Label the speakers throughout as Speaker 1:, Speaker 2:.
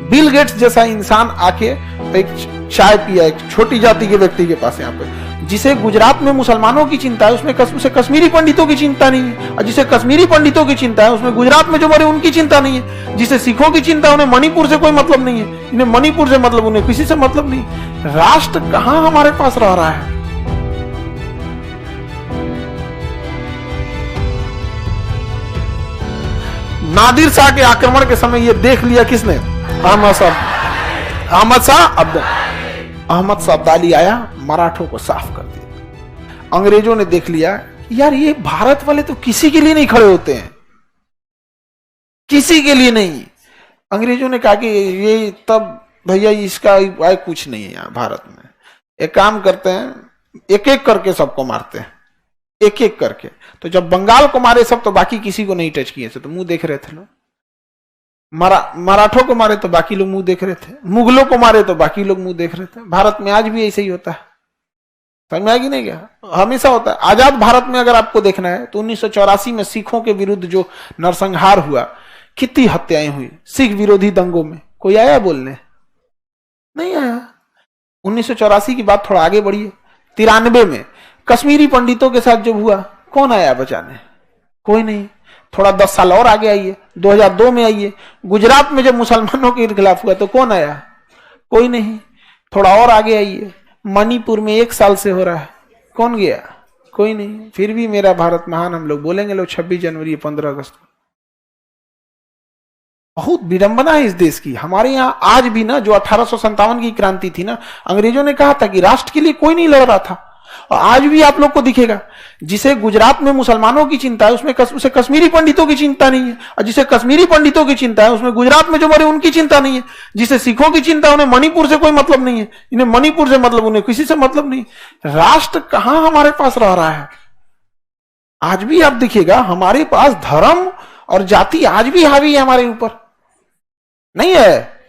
Speaker 1: Bill Gates जैसा इंसान आके एक चाय पिया एक छोटी जाति के व्यक्ति के पास यहाँ पे, जिसे गुजरात में मुसलमानों की चिंता है उसमें कश्मीरी पंडितों की चिंता नहीं है, और जिसे कश्मीरी पंडितों की चिंता है उसमें गुजरात में जो मरे उनकी चिंता नहीं है, जिसे सिखों की चिंता है उन्हें मणिपुर से कोई मतलब नहीं है, इन्हें मणिपुर से मतलब, उन्हें किसी से मतलब नहीं। राष्ट्र कहां हमारे पास रह रहा है? नादिर शाह के आक्रमण के समय यह देख लिया किसने? अहमद शाह अब्दाली आया, मराठों को साफ कर दिया। अंग्रेजों ने देख लिया यार ये भारत वाले तो किसी के लिए नहीं खड़े होते हैं, किसी के लिए नहीं। अंग्रेजों ने कहा कि ये तब भैया इसका कुछ नहीं है यहाँ भारत में, एक काम करते हैं एक एक करके सबको मारते हैं, एक एक करके। तो जब बंगाल को मारे सब तो बाकी किसी को नहीं टच किए थे, तो मुंह देख रहे थे लोग। मराठों को मारे तो बाकी लोग मुंह देख रहे थे, मुगलों को मारे तो बाकी लोग मुंह देख रहे थे। भारत में आज भी ऐसे ही होता है, समझ में आएगी नहीं क्या? हमेशा होता है। आजाद भारत में अगर आपको देखना है तो 1984 में सिखों के विरुद्ध जो नरसंहार हुआ, कितनी हत्याएं हुई सिख विरोधी दंगों में, कोई आया बोलने? नहीं आया। 1984 की बात थोड़ा आगे बढ़िए, 93 में कश्मीरी पंडितों के साथ जब हुआ, कौन आया बचाने? कोई नहीं। थोड़ा 10 साल और आगे आइए, 2002 में आइए, गुजरात में जब मुसलमानों के खिलाफ हुआ तो कौन आया? कोई नहीं। थोड़ा और आगे आइए, मणिपुर में 1 साल से हो रहा है, कौन गया? कोई नहीं। फिर भी मेरा भारत महान हम लोग बोलेंगे लोग 26 जनवरी 15 अगस्त को। बहुत विडंबना है इस देश की। हमारे यहाँ आज भी ना, जो 1857 की क्रांति थी ना, अंग्रेजों ने कहा था कि राष्ट्र के लिए कोई नहीं लड़ रहा था, और आज भी आप लोग को दिखेगा जिसे गुजरात में मुसलमानों की चिंता है उसे कश्मीरी पंडितों की चिंता नहीं है, और जिसे कश्मीरी पंडितों की चिंता है उसमें गुजरात में जो मरे उनकी चिंता नहीं है, जिसे सिखों की चिंता है उन्हें मणिपुर से कोई मतलब नहीं है, इन्हें मणिपुर से मतलब, उन्हें किसी से मतलब नहीं। राष्ट्र कहां हमारे पास रह रहा है? आज भी आप देखिएगा हमारे पास धर्म और जाति आज भी हावी है हमारे ऊपर, नहीं है?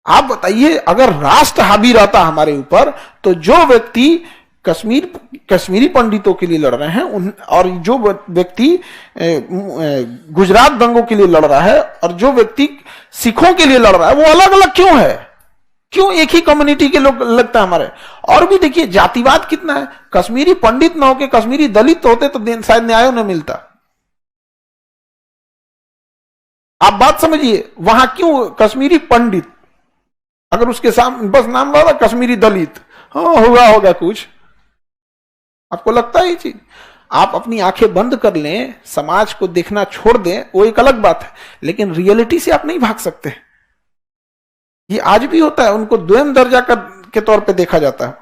Speaker 1: आप बताइए, अगर राष्ट्र हावी रहता हमारे ऊपर तो जो व्यक्ति कश्मीरी पंडितों के लिए लड़ रहे हैं और जो व्यक्ति गुजरात दंगों के लिए लड़ रहा है और जो व्यक्ति सिखों के लिए लड़ रहा है, वो अलग अलग क्यों है? क्यों एक ही कम्युनिटी के लोग लगता है हमारे? और भी देखिए जातिवाद कितना है। कश्मीरी पंडित ना होके कश्मीरी दलित होते तो शायद न्याय न मिलता। आप बात समझिए, वहां क्यों कश्मीरी पंडित, अगर उसके सामने बस नाम रहा कश्मीरी दलित, हाँ होगा कुछ, आपको लगता है ये चीज? आप अपनी आंखें बंद कर लें, समाज को देखना छोड़ दें, वो एक अलग बात है, लेकिन रियलिटी से आप नहीं भाग सकते। ये आज भी होता है, उनको द्वैम दर्जा के तौर पे देखा जाता है।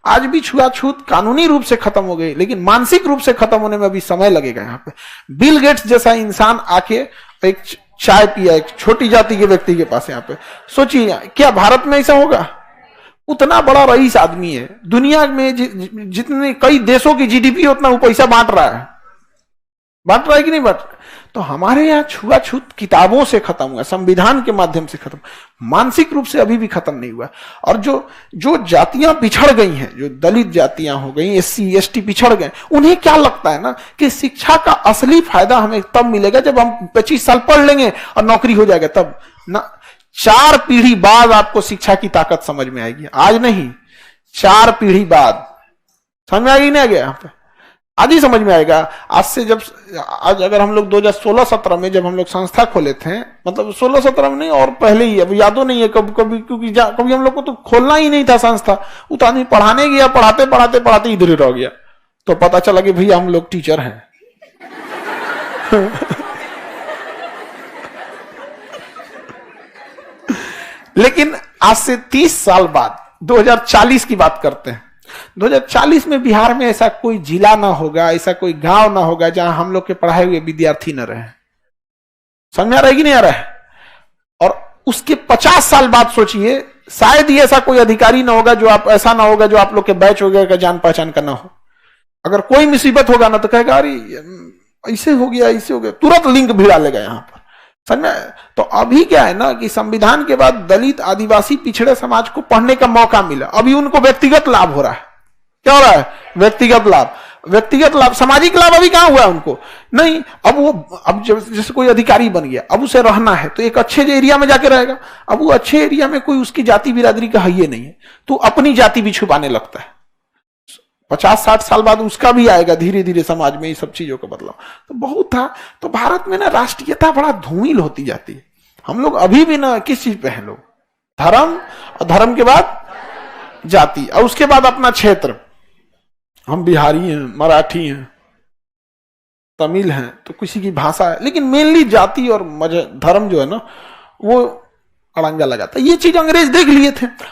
Speaker 1: आज भी छुआछूत कानूनी रूप से खत्म हो गई, लेकिन मानसिक रूप से खत्म होने में अभी समय लगेगा। यहाँ पे बिल गेट्स जैसा इंसान आके एक चाय पिया एक छोटी जाति के व्यक्ति के पास, यहाँ पे सोचिए क्या भारत में ऐसा होगा? उतना बड़ा रईस आदमी है, दुनिया में जितने कई देशों की जीडीपी उतना वो पैसा बांट रहा है कि नहीं बांट? तो हमारे यहाँ छुआछूत किताबों से खत्म हुआ, संविधान के माध्यम से खत्म, मानसिक रूप से अभी भी खत्म नहीं हुआ। और जो जातियां पिछड़ गई हैं, जो दलित जातियां हो गई, SC ST पिछड़ गए, उन्हें क्या लगता है ना कि शिक्षा का असली फायदा हमें तब मिलेगा जब हम 25 साल पढ़ लेंगे और नौकरी हो जाएगा, तब ना। 4 पीढ़ी बाद आपको शिक्षा की ताकत समझ में आएगी, आज नहीं, 4 पीढ़ी बाद समझ में आएगी। नहीं आ गया यहाँ पे, आज ही समझ में आएगा। आज अगर हम लोग 2016-17 में जब हम लोग संस्था खोले थे, मतलब 16-17 में नहीं और पहले ही, अब यादों नहीं है कभी क्योंकि कभी हम लोग को तो खोलना ही नहीं था संस्था। वो तो आदमी पढ़ाने गया, पढ़ाते इधर ही रह गया, तो पता चला कि भैया हम लोग टीचर हैं। लेकिन आज से 30 साल बाद 2040 की बात करते हैं, 2040 में बिहार में ऐसा कोई जिला ना होगा, ऐसा कोई गांव ना होगा जहां हम लोग के पढ़ाए हुए विद्यार्थी न रहे। समझ आ रहा है कि नहीं आ रहा है? और उसके 50 साल बाद सोचिए, शायद ही ऐसा कोई अधिकारी ना होगा ऐसा ना होगा जो आप लोग के बैच वगैरह का जान पहचान का ना हो। अगर कोई मुसीबत होगा ना तो कहेगा अरे ऐसे हो गया, तुरंत लिंक भिड़ा लेगा यहाँ पर। समझ में? तो अभी क्या है ना कि संविधान के बाद दलित, आदिवासी, पिछड़े समाज को पढ़ने का मौका मिला, अभी उनको व्यक्तिगत लाभ हो रहा है। क्या हो रहा है? व्यक्तिगत लाभ। व्यक्तिगत लाभ, सामाजिक लाभ अभी कहां हुआ है उनको? नहीं। अब जैसे कोई अधिकारी बन गया, अब उसे रहना है तो एक अच्छे एरिया में जाके रहेगा। अब वो अच्छे एरिया में कोई उसकी जाति बिरादरी का है नहीं है, तो अपनी जाति भी छुपाने लगता है। 50-60 साल बाद उसका भी आएगा धीरे धीरे समाज में ये सब चीजों का बदलाव। तो बहुत था। तो भारत में ना राष्ट्रीयता बड़ा धूमिल होती जाती है। हम लोग अभी भी ना किस चीज पे हैं लोग? धर्म, और धर्म के बाद जाति, और उसके बाद अपना क्षेत्र। हम बिहारी हैं, मराठी हैं, तमिल हैं, तो किसी की भाषा है, लेकिन मेनली जाति और धर्म जो है ना वो अड़ंगा लगाता है। ये चीज अंग्रेज देख लिए थे।